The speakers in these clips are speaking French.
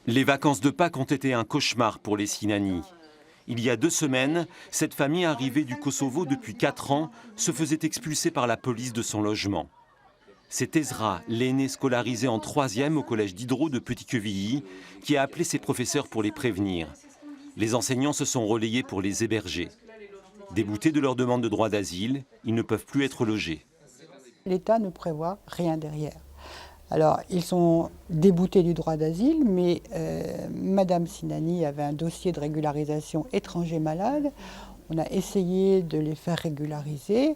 Les vacances de Pâques ont été un cauchemar pour les Sinani. Il y a 2 semaines, cette famille arrivée du Kosovo depuis 4 ans se faisait expulser par la police de son logement. C'est Ezra, l'aîné scolarisé en 3e au collège d'Hydro de Petit-Quevilly, qui a appelé ses professeurs pour les prévenir. Les enseignants se sont relayés pour les héberger. Déboutés de leur demande de droit d'asile, ils ne peuvent plus être logés. L'État ne prévoit rien derrière. Alors, ils sont déboutés du droit d'asile, mais Madame Sinani avait un dossier de régularisation étranger malade. On a essayé de les faire régulariser.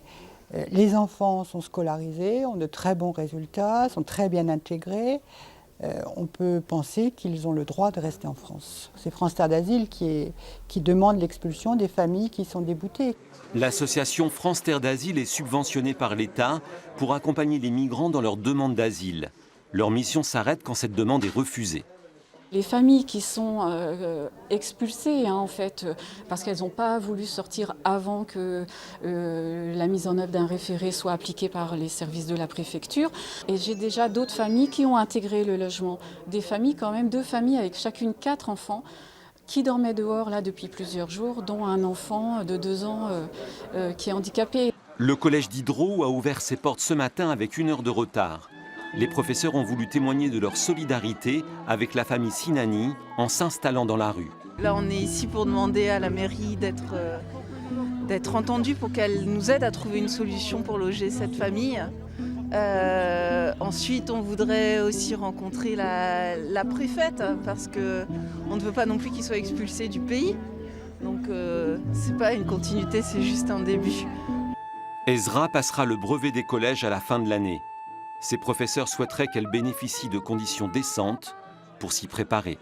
Les enfants sont scolarisés, ont de très bons résultats, sont très bien intégrés. On peut penser qu'ils ont le droit de rester en France. C'est France Terre d'Asile qui demande l'expulsion des familles qui sont déboutées. L'association France Terre d'Asile est subventionnée par l'État pour accompagner les migrants dans leur demande d'asile. Leur mission s'arrête quand cette demande est refusée. Les familles qui sont expulsées, en fait, parce qu'elles n'ont pas voulu sortir avant que la mise en œuvre d'un référé soit appliquée par les services de la préfecture. Et j'ai déjà d'autres familles qui ont intégré le logement. Des familles quand même, 2 familles avec chacune 4 enfants qui dormaient dehors là depuis plusieurs jours, dont un enfant de 2 ans qui est handicapé. Le collège d'Hydro a ouvert ses portes ce matin avec 1 heure de retard. Les professeurs ont voulu témoigner de leur solidarité avec la famille Sinani en s'installant dans la rue. Là, on est ici pour demander à la mairie d'être entendue pour qu'elle nous aide à trouver une solution pour loger cette famille. Ensuite, on voudrait aussi rencontrer la préfète parce qu'on ne veut pas non plus qu'ils soient expulsés du pays. Donc, c'est pas une continuité, c'est juste un début. Ezra passera le brevet des collèges à la fin de l'année. Ses professeurs souhaiteraient qu'elle bénéficie de conditions décentes pour s'y préparer.